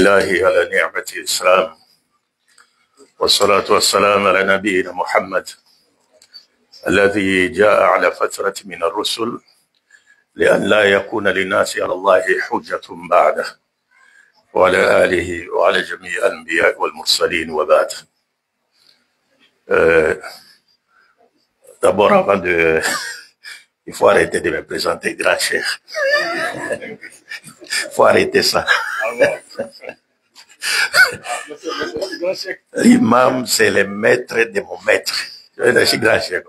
الله على نعمة الإسلام والصلاة والسلام على نبينا محمد الذي جاء على فترة من الرسل لأن لا يكون للناس على الله حجة بعده وعلى آله وعلى جميع الأنبياء والمرسلين وبعد. D'abord, avant de... Il faut arrêter de me présenter grand cher. Il faut arrêter ça. L'imam, c'est le maître de mon maître. Je suis grand cher.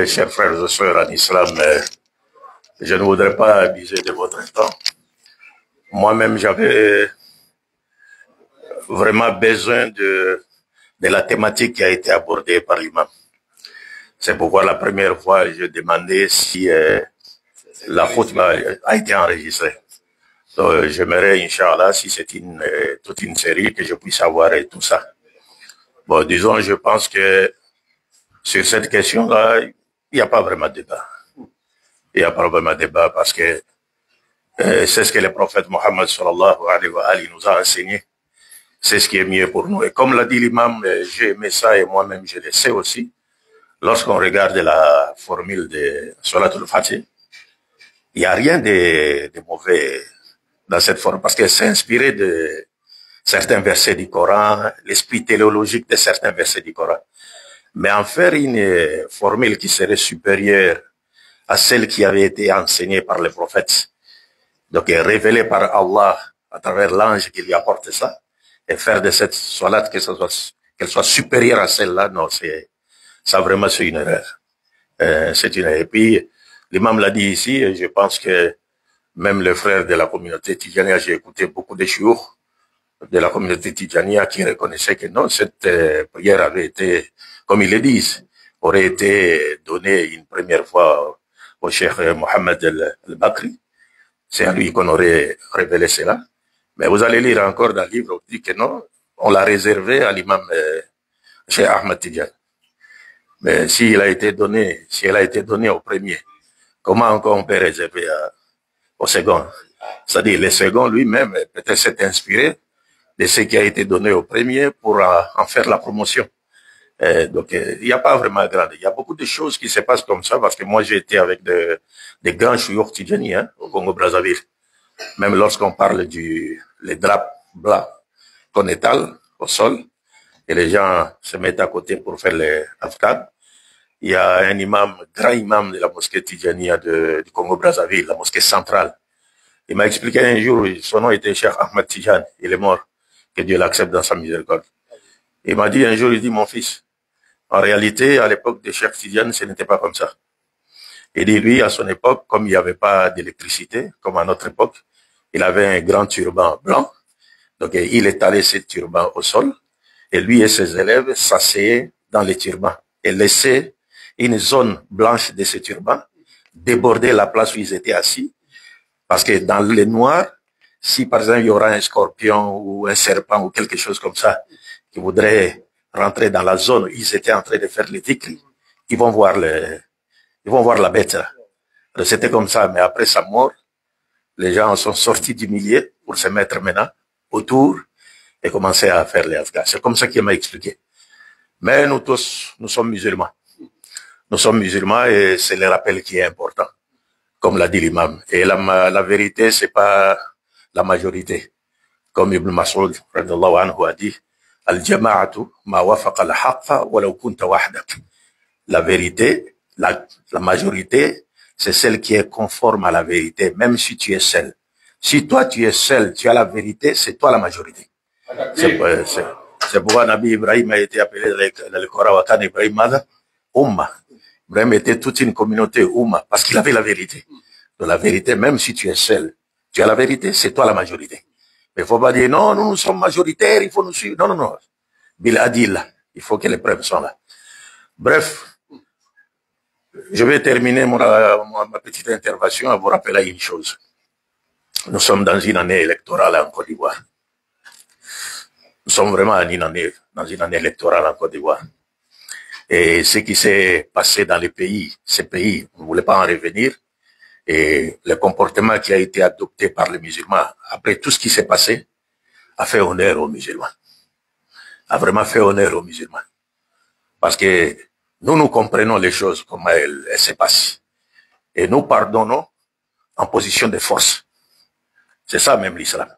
Chers frères et sœurs en islam, je ne voudrais pas abuser de votre temps. Moi-même, j'avais vraiment besoin de la thématique qui a été abordée par l'imam. C'est pourquoi la première fois, je demandais si la khutba a été enregistrée. Donc, j'aimerais, Inch'Allah, si c'est toute une série, que je puisse avoir et tout ça. Bon, disons, je pense que sur cette question-là, il n'y a pas vraiment de débat. Il n'y a pas vraiment de débat parce que c'est ce que le prophète Mohammed sallallahu alayhi wa alihi nous a enseigné. C'est ce qui est mieux pour nous. Et comme l'a dit l'imam, j'ai aimé ça et moi-même je le sais aussi. Lorsqu'on regarde la formule de Salatul Fatih, il n'y a rien de mauvais dans cette forme parce que c'est inspiré de certains versets du Coran, l'esprit téléologique de certains versets du Coran. Mais en faire une formule qui serait supérieure à celle qui avait été enseignée par les prophètes, donc révélée par Allah à travers l'ange qui lui apporte ça, et faire de cette salat qu'elle soit supérieure à celle-là, non, ça vraiment c'est une erreur. C'est une erreur. Et puis, l'imam l'a dit ici, et je pense que même les frères de la communauté Tidjania, j'ai écouté beaucoup de chiours de la communauté Tidjania qui reconnaissaient que non, cette prière avait été, comme ils le disent, aurait été donnée une première fois au cheikh Mohamed al-Bakri. C'est à lui qu'on aurait révélé cela. Mais vous allez lire encore dans le livre, on dit que non, on l'a réservé à l'imam Cheikh Ahmed Tidjane. Mais si elle a été donnée au premier, comment encore on peut réserver au second? C'est-à-dire, le second lui-même, peut-être s'est inspiré de ce qui a été donné au premier pour en faire la promotion. Donc, il n'y a pas vraiment grande. Il y a beaucoup de choses qui se passent comme ça, parce que moi, j'ai été avec des grands chouyours tidjani, au Congo-Brazzaville. Même lorsqu'on parle les draps blancs qu'on étale au sol, et les gens se mettent à côté pour faire les afghans. Il y a un imam, grand imam de la mosquée Tidjania du Congo-Brazzaville, la mosquée centrale. Il m'a expliqué un jour, son nom était Cheikh Ahmed Tidjane, il est mort, que Dieu l'accepte dans sa miséricorde. Il m'a dit un jour, il dit, mon fils, en réalité, à l'époque de Cheikh Tidjane, ce n'était pas comme ça. Il dit, lui, à son époque, comme il n'y avait pas d'électricité, comme à notre époque, il avait un grand turban blanc. Donc, il étalait ce turban au sol. Et lui et ses élèves s'asseyaient dans les turbans et laissaient une zone blanche de ce turban déborder la place où ils étaient assis. Parce que dans le noir, si par exemple il y aura un scorpion ou un serpent ou quelque chose comme ça qui voudrait rentrer dans la zone où ils étaient en train de faire les dhikri, ils vont voir la bête. C'était comme ça, mais après sa mort, les gens sont sortis du milieu pour se mettre maintenant autour et commencer à faire les Afghans. C'est comme ça qu'il m'a expliqué. Mais nous tous, nous sommes musulmans. Nous sommes musulmans et c'est le rappel qui est important, comme l'a dit l'imam. Et la vérité, c'est pas la majorité. Comme Ibn Mas'ud, radiyallahu anhu, a dit, Al-jama'atu ma wafaqa al-haqqa walau kunta wahdak. La vérité, la majorité, c'est celle qui est conforme à la vérité, même si tu es seul. Si toi tu es seul, tu as la vérité, c'est toi la majorité. C'est pourquoi Nabi Ibrahim a été appelé dans le Coran Wakan Ibrahim Mada, Ummah. Ibrahim était toute une communauté Ummah, parce qu'il avait la vérité. Donc la vérité, même si tu es seul, tu as la vérité, c'est toi la majorité. Mais il ne faut pas dire, non, nous sommes majoritaires, il faut nous suivre. Non, non, non. Bil Adil, il faut que les preuves soient là. Bref, je vais terminer ma petite intervention en vous rappelant une chose. Nous sommes dans une année électorale en Côte d'Ivoire. Nous sommes vraiment dans une année électorale en Côte d'Ivoire. Et ce qui s'est passé dans les pays, ces pays, on ne voulait pas en revenir, Et le comportement qui a été adopté par les musulmans, après tout ce qui s'est passé, a fait honneur aux musulmans. A vraiment fait honneur aux musulmans. Parce que nous comprenons les choses, comment elles se passent. Et nous pardonnons en position de force. C'est ça même l'islam.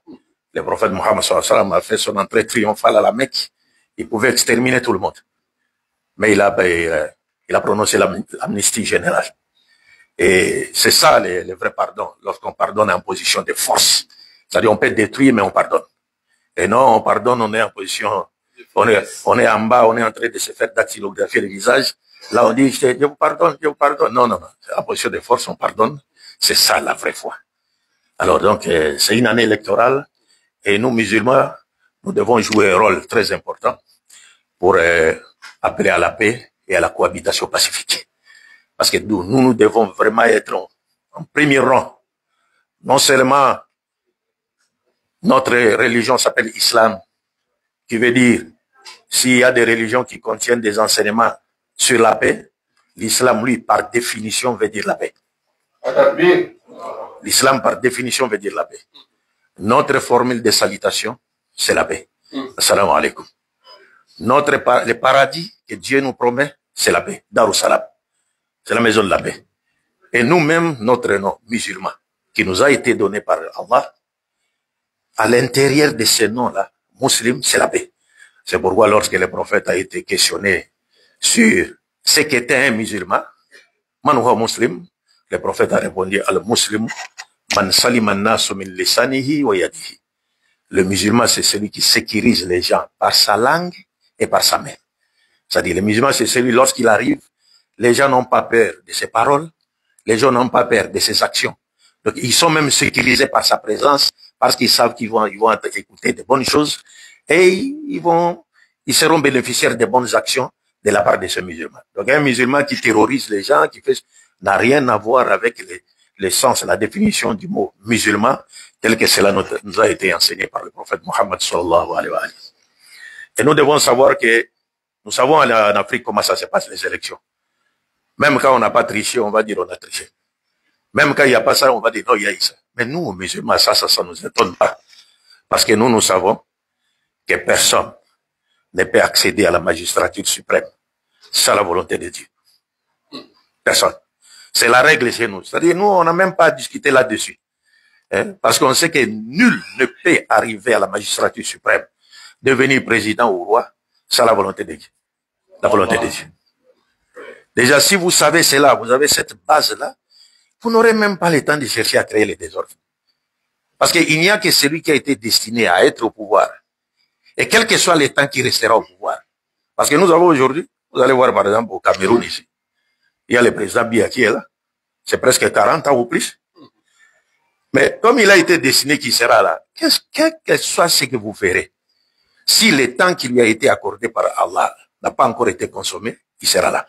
Le prophète Mohammed sallallahu alayhi wa sallam a fait son entrée triomphale à la Mecque. Il pouvait exterminer tout le monde. Mais il a prononcé l'amnistie générale. Et c'est ça le vrai pardon, lorsqu'on pardonne en position de force. C'est-à-dire on peut détruire, mais on pardonne. Et non, on pardonne, on est en position, on est en bas, on est en train de se faire dactylographier le visage. Là, on dit, je vous pardonne, je vous pardonne. Non, non, non. En position de force, on pardonne. C'est ça la vraie foi. Alors donc, c'est une année électorale. Et nous, musulmans, nous devons jouer un rôle très important pour appeler à la paix et à la cohabitation pacifique. Parce que nous devons vraiment être en premier rang. Non seulement notre religion s'appelle Islam, qui veut dire, s'il y a des religions qui contiennent des enseignements sur la paix, l'islam, lui, par définition, veut dire la paix. L'islam, par définition, veut dire la paix. Notre formule de salutation, c'est la paix. Assalamu alaikum. Le paradis que Dieu nous promet, c'est la paix. Darussalam. C'est la maison de la paix. Et nous-mêmes, notre nom musulman, qui nous a été donné par Allah, à l'intérieur de ce nom-là, musulman, c'est la paix. C'est pourquoi lorsque le prophète a été questionné sur ce qu'était un musulman, man huwa muslim, le prophète a répondu, al-muslim, man salima an-nasu min lisanihi wa yadihi. Le musulman, c'est celui qui sécurise les gens par sa langue et par sa main. C'est-à-dire, le musulman, c'est celui, lorsqu'il arrive, les gens n'ont pas peur de ses paroles, les gens n'ont pas peur de ses actions. Donc, ils sont même sécurisés par sa présence, parce qu'ils savent qu'ils vont écouter de bonnes choses, et ils seront bénéficiaires de bonnes actions de la part de ce musulman. Donc, un musulman qui terrorise les gens, n'a rien à voir avec le sens, la définition du mot musulman, tel que cela nous a été enseigné par le prophète Mohammed sallallahu alayhi wa sallam. Et nous devons savoir que, nous savons en Afrique comment ça se passe, les élections. Même quand on n'a pas triché, on va dire on a triché. Même quand il n'y a pas ça, on va dire non, il y a eu ça. Mais nous, musulmans, ça nous étonne pas. Parce que nous savons que personne ne peut accéder à la magistrature suprême sans la volonté de Dieu. Personne. C'est la règle chez nous. C'est-à-dire, nous, on n'a même pas discuté là-dessus. Parce qu'on sait que nul ne peut arriver à la magistrature suprême, devenir président ou roi, sans la volonté de Dieu. La volonté de Dieu. Déjà, si vous savez cela, vous avez cette base-là, vous n'aurez même pas le temps de chercher à créer les désordres. Parce qu'il n'y a que celui qui a été destiné à être au pouvoir. Et quel que soit le temps qui restera au pouvoir. Parce que nous avons aujourd'hui, vous allez voir par exemple au Cameroun ici, il y a le président Biya qui est là. C'est presque 40 ans ou plus. Mais comme il a été destiné qu'il sera là, quel que soit ce que vous ferez, si le temps qui lui a été accordé par Allah n'a pas encore été consommé, il sera là.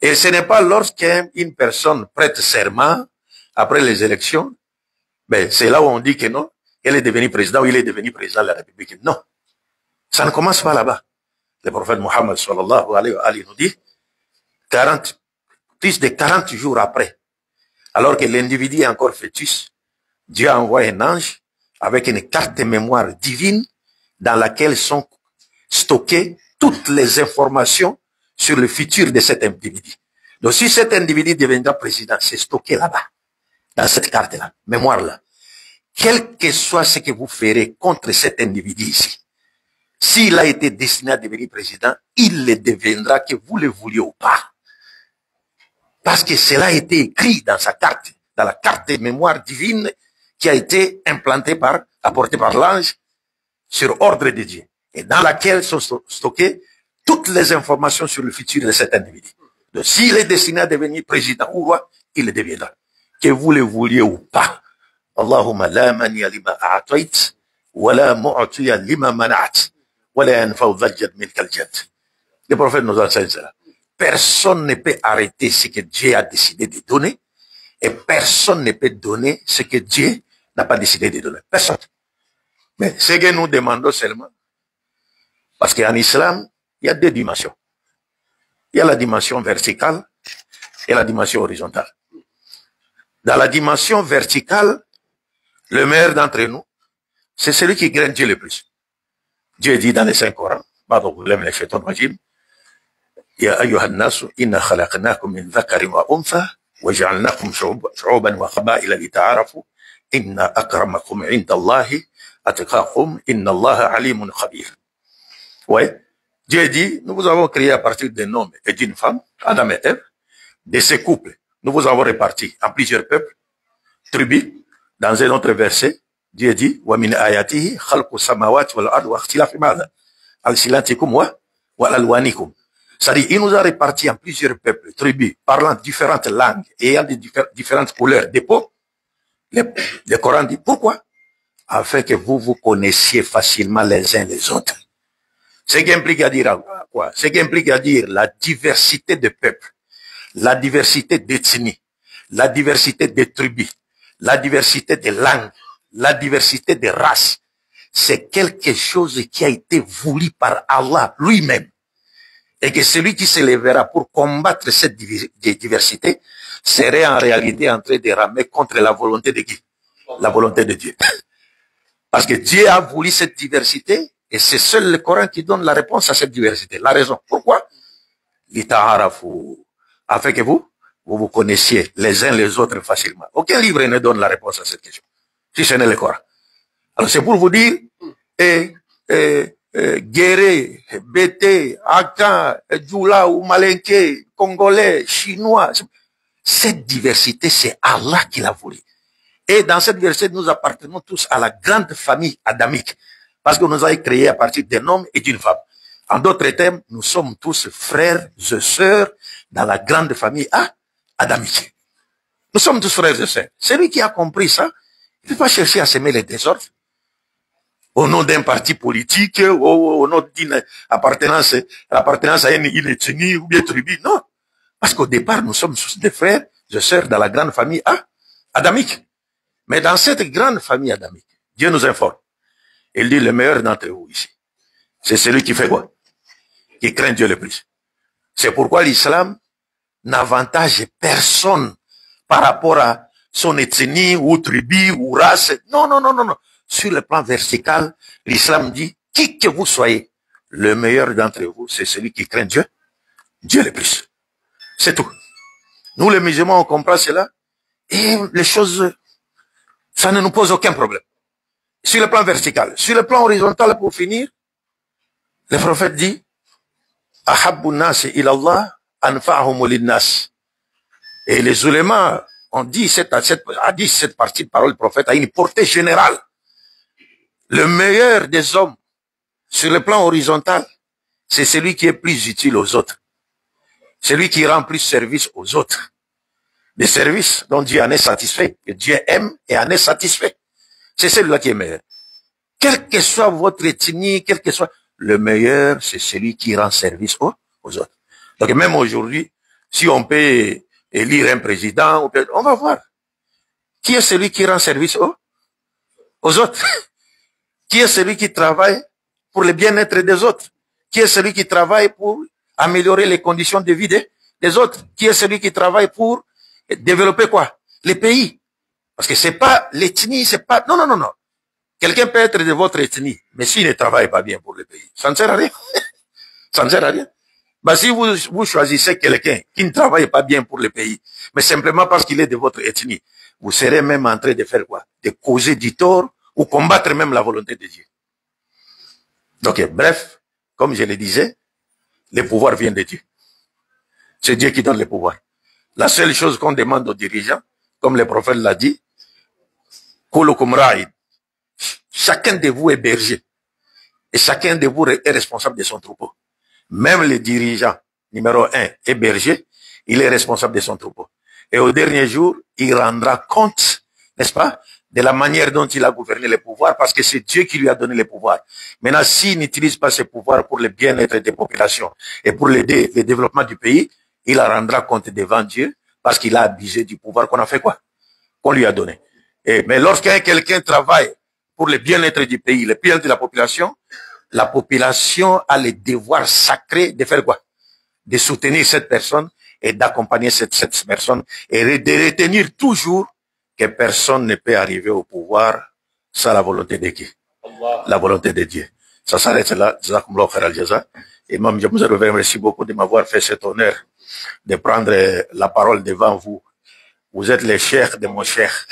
Et ce n'est pas lorsqu'une personne prête serment après les élections, ben c'est là où on dit que non, elle est devenue président ou il est devenu président de la République. Non, ça ne commence pas là-bas. Le prophète Mohammed sallallahu alayhi wa sallam nous dit, plus de 40 jours après, alors que l'individu est encore fœtus, Dieu envoie un ange avec une carte de mémoire divine dans laquelle sont stockées toutes les informations sur le futur de cet individu. Donc, si cet individu deviendra président, c'est stocké là-bas, dans cette carte-là, mémoire-là. Quel que soit ce que vous ferez contre cet individu ici, s'il a été destiné à devenir président, il le deviendra, que vous le vouliez ou pas. Parce que cela a été écrit dans sa carte, dans la carte de mémoire divine qui a été apportée par l'ange sur ordre de Dieu, et dans laquelle sont stockées toutes les informations sur le futur de cet individu. Donc, s'il est destiné à devenir président ou roi, il le deviendra. Que vous le vouliez ou pas. Allahumma la maniya lima a'atayt, wa la mu'atiya lima mana'at, wa la yanfa'u dhal jadd minkal jadd. Le prophète nous enseigne cela. Personne ne peut arrêter ce que Dieu a décidé de donner, et personne ne peut donner ce que Dieu n'a pas décidé de donner. Personne. Mais ce que nous demandons seulement, parce qu'en islam, il y a deux dimensions. Il y a la dimension verticale et la dimension horizontale. Dans la dimension verticale, le meilleur d'entre nous, c'est celui qui craint Dieu le plus. Dieu dit dans les Saint-Coran, pardon, les chétons rajim, Ya ayyuhan nasu, inna khalaqnakum min dhakarin wa untha, wa ja'alnakum shu'uban wa qaba'ila lita'arafu, inna akramakum 'inda Allahi atqakum, inna Allaha alimun khabir. Ouais. Dieu dit, nous vous avons créé à partir d'un homme et d'une femme, Adam et Ève, de ces couples. Nous vous avons répartis en plusieurs peuples, tribus. Dans un autre verset, Dieu dit, wa min ayatihi khalqu samawati wal ard wa ikhtilafi madha al-silatikum wa al-alwanikum. C'est-à-dire, il nous a répartis en plusieurs peuples, tribus, parlant différentes langues et ayant différentes couleurs de peau. Le Coran dit, pourquoi? Afin que vous vous connaissiez facilement les uns les autres. Ce qui implique à dire quoi? Ce qui implique à dire la diversité de peuples, la diversité d'ethnies, la diversité de tribus, la diversité de langues, la diversité de races. C'est quelque chose qui a été voulu par Allah lui-même. Et que celui qui se lèvera pour combattre cette diversité serait en réalité en train de ramer contre la volonté de qui? La volonté de Dieu. Parce que Dieu a voulu cette diversité et c'est seul le Coran qui donne la réponse à cette diversité. La raison. Pourquoi? Lita'arafu. Afin que vous connaissiez les uns les autres facilement. Aucun livre ne donne la réponse à cette question. Si ce n'est le Coran. Alors c'est pour vous dire, Guéré, Bété, Aka, Djoula ou Malinké, Congolais, Chinois. Cette diversité, c'est Allah qui l'a voulu. Et dans cette diversité, nous appartenons tous à la grande famille adamique. Parce que nous avons créé à partir d'un homme et d'une femme. En d'autres termes, nous sommes tous frères et sœurs dans la grande famille adamique. Nous sommes tous frères et sœurs. Celui qui a compris ça, il ne peut pas chercher à semer les désordres. Au nom d'un parti politique, au nom d'une appartenance à une ethnie ou bien tribu. Non. Parce qu'au départ, nous sommes tous des frères et sœurs dans la grande famille adamique. Mais dans cette grande famille adamique, Dieu nous informe. Il dit le meilleur d'entre vous ici. C'est celui qui fait quoi? Qui craint Dieu le plus. C'est pourquoi l'islam n'avantage personne par rapport à son ethnie ou tribu ou race. Non, non, non, non, non. Sur le plan vertical, l'islam dit, qui que vous soyez, le meilleur d'entre vous, c'est celui qui craint Dieu, Dieu le plus. C'est tout. Nous, les musulmans, on comprend cela, et les choses, ça ne nous pose aucun problème. Sur le plan vertical. Sur le plan horizontal, pour finir, le prophète dit, Ahabbu nasi ilallah anfa'hum linnas. Et les ulémas ont dit cette partie de parole du prophète a une portée générale. Le meilleur des hommes, sur le plan horizontal, c'est celui qui est plus utile aux autres. Celui qui rend plus service aux autres. Des services dont Dieu en est satisfait, que Dieu aime et en est satisfait. C'est celui-là qui est meilleur. Quelle que soit votre ethnie, quel que soit, le meilleur, c'est celui qui rend service aux autres. Donc même aujourd'hui, si on peut élire un président, on va voir. Qui est celui qui rend service aux autres? Qui est celui qui travaille pour le bien-être des autres? Qui est celui qui travaille pour améliorer les conditions de vie des autres? Qui est celui qui travaille pour développer quoi? Les pays. Parce que c'est pas l'ethnie, c'est pas... Non, non, non, non. Quelqu'un peut être de votre ethnie, mais s'il ne travaille pas bien pour le pays, ça ne sert à rien. Ça ne sert à rien. Bah, si vous choisissez quelqu'un qui ne travaille pas bien pour le pays, mais simplement parce qu'il est de votre ethnie, vous serez même en train de faire quoi? De causer du tort ou combattre même la volonté de Dieu. Donc, bref, comme je le disais, le pouvoir vient de Dieu. C'est Dieu qui donne le pouvoir. La seule chose qu'on demande aux dirigeants, comme le prophète l'a dit, Kulukum ra'id. Chacun de vous est berger. Et chacun de vous est responsable de son troupeau. Même le dirigeant, numéro 1, est berger, il est responsable de son troupeau. Et au dernier jour, il rendra compte, n'est-ce pas, de la manière dont il a gouverné le pouvoir, parce que c'est Dieu qui lui a donné le pouvoir. Maintenant, s'il n'utilise pas ce pouvoir pour le bien-être des populations et pour le développement du pays, il en rendra compte devant Dieu, parce qu'il a abusé du pouvoir qu'on a fait quoi? Qu'on lui a donné. Mais lorsqu'un quelqu'un travaille pour le bien-être du pays, le bien-être de la population a le devoir sacré de faire quoi? De soutenir cette personne et d'accompagner cette personne et de retenir toujours que personne ne peut arriver au pouvoir sans la volonté de qui? La volonté de Dieu. Ça s'arrête là. Et même, je vous remercie beaucoup de m'avoir fait cet honneur de prendre la parole devant vous. Vous êtes les chers de mon cher.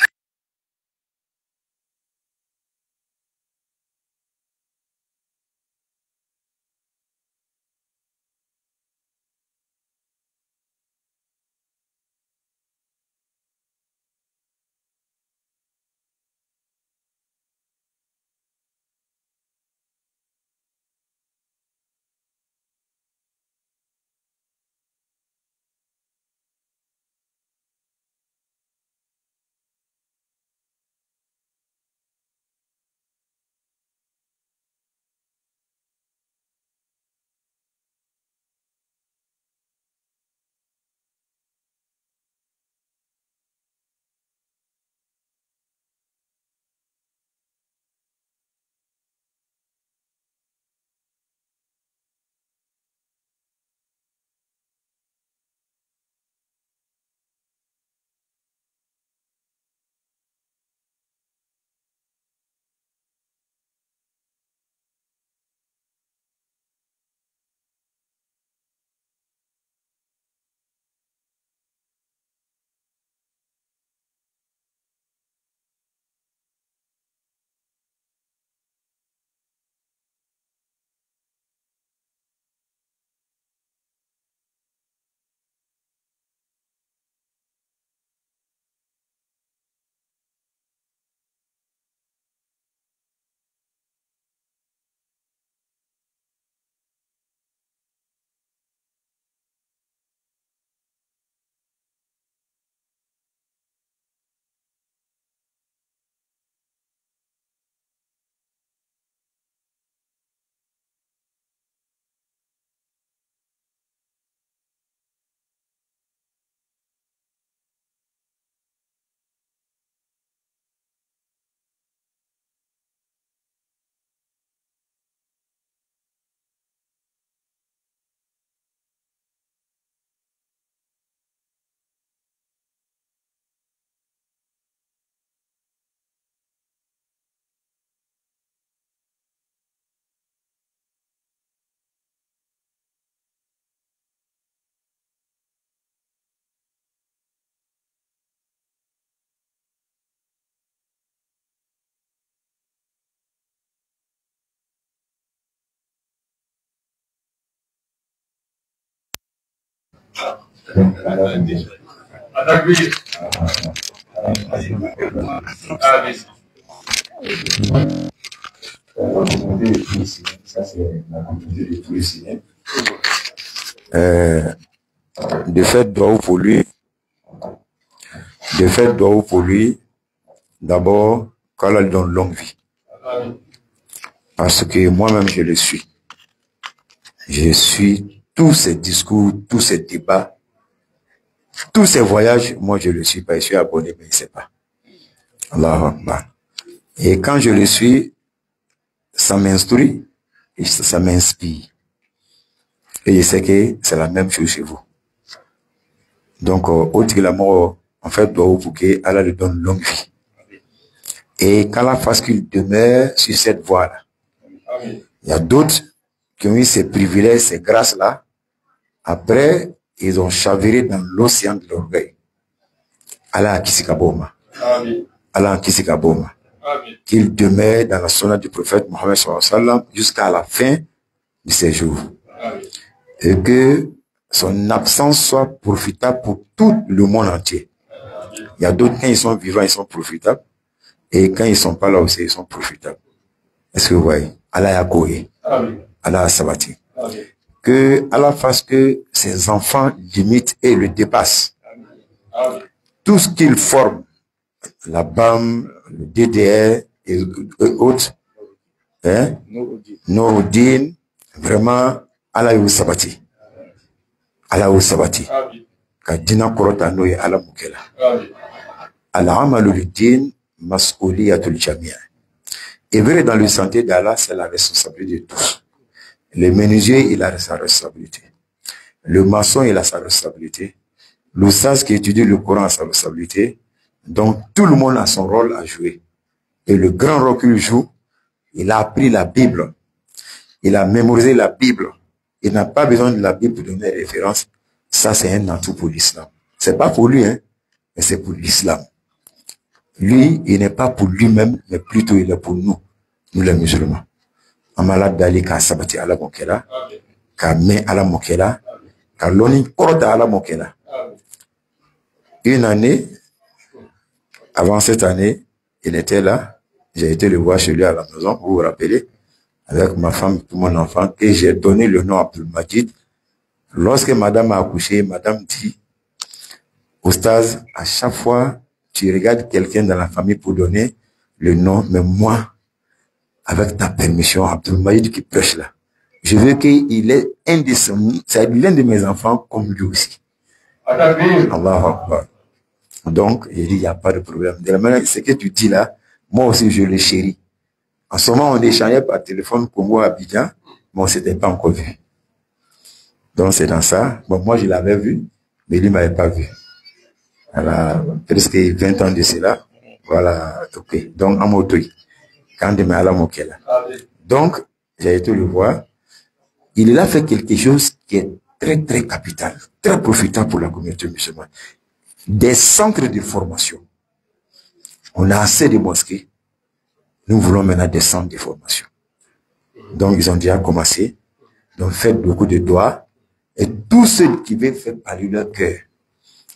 Ça, c'est la communauté de tous les signes. De fait, doigt pour lui. De fait, doigt pour lui. D'abord, qu'Allah lui donne longue vie. Parce que moi-même, je le suis. Je suis tous ces discours, tous ces débats, tous ces voyages, moi je le suis pas. Je suis abonné, mais il ne sait pas. Allahu Akbar. Et quand je le suis, ça m'instruit et ça m'inspire. Et je sais que c'est la même chose chez vous. Donc, autre que la mort, en fait, doit vous que Allah lui donne longue vie. Et qu'Allah fasse qu'il demeure sur cette voie-là. Il y a d'autres qui ont eu ces privilèges, ces grâces-là. Après, ils ont chaviré dans l'océan de l'orgueil. Allah Kisikaboma. Allah Kisikaboma. Qu'il demeure dans la sunna du prophète Mohammed jusqu'à la fin de ses jours. Et que son absence soit profitable pour tout le monde entier. Il y a d'autres, quand ils sont vivants, ils sont profitables. Et quand ils ne sont pas là aussi, ils sont profitables. Est-ce que vous voyez? Allah Yakoye. Allah Sabati. Que Allah fasse que ses enfants limitent et le dépassent. Tout ce qu'ils forment, la BAM, le DDR et autres, hein, Nouroudine, vraiment, Allah Yaou Sabati. Allah Yaou Sabati. Kadina Korota Noye Allah Moukela. Allah Amaluluddin, Mas'ouliyatul Jamia. Et vrai, dans le santé d'Allah, c'est la responsabilité de tous. Le menuisier, il a sa responsabilité. Le maçon, il a sa responsabilité. L'oustaz qui étudie le Coran a sa responsabilité. Donc, tout le monde a son rôle à jouer. Et le grand rôle qu'il joue, il a appris la Bible. Il a mémorisé la Bible. Il n'a pas besoin de la Bible pour donner référence. Ça, c'est un atout pour l'islam. C'est pas pour lui, hein, mais c'est pour l'islam. Lui, il n'est pas pour lui-même, mais plutôt il est pour nous, nous les musulmans. En malade d'aller qu'à sabati à la mokela, qu'à me à la mokela, qu'à l'oni korota à la mokela. Une année, avant cette année, il était là. J'ai été le voir chez lui à la maison, vous vous rappelez, avec ma femme et mon enfant, et j'ai donné le nom Abdul Majid. Lorsque madame a accouché, madame dit, Oustaz, à chaque fois, tu regardes quelqu'un dans la famille pour donner le nom, mais moi, avec ta permission, Abdul Majid qui prêche là, je veux qu'il est c'est l'un de mes enfants comme lui aussi. Allahu Akbar. Donc, il dit, il n'y a pas de problème. De la manière, ce que tu dis là, moi aussi, je le chéris. En ce moment, on échangeait par téléphone Congo à Abidjan, mais on ne s'était pas encore vu. Donc, c'est dans ça. Bon, moi, je l'avais vu, mais lui ne m'avait pas vu. Voilà, presque 20 ans de cela. Voilà, ok. Donc, en moto, quand il m'a mokela. Donc, j'ai été le voir. Il a fait quelque chose qui est très, très capital, très profitant pour la communauté musulmane. Des centres de formation. On a assez de mosquées. Nous voulons maintenant des centres de formation. Donc, ils ont déjà commencé. Donc, faites beaucoup de doigts. Et tous ceux qui veulent faire parler leur cœur,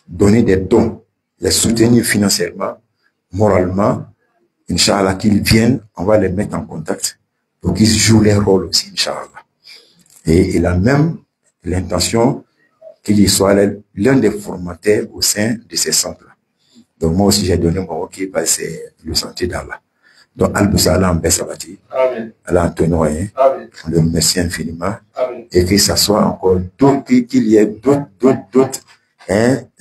donner des dons, les soutenir financièrement, moralement, Inch'Allah, qu'ils viennent, on va les mettre en contact pour qu'ils jouent leur rôle aussi, Inch'Allah. Et il a même l'intention qu'il soit l'un des formateurs au sein de ces centres-là. Donc, moi aussi, j'ai donné mon OK, parce que c'est le sentier d'Allah. Donc, Al-Boussala en Bessabati, Allah Antonio, on le remercie infiniment. Amen. Et que ça soit encore d'autres, qu'il y ait d'autres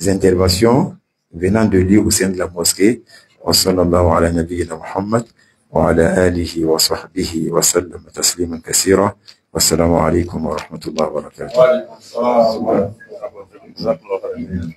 interventions venant de lui au sein de la mosquée. Wa sallallahu ala nabiyyina Muhammad wa ala alihi wa sahbihi wa sallam tasliman kassira. Wassalamu alaikum wa rahmatullahi wa barakatuh.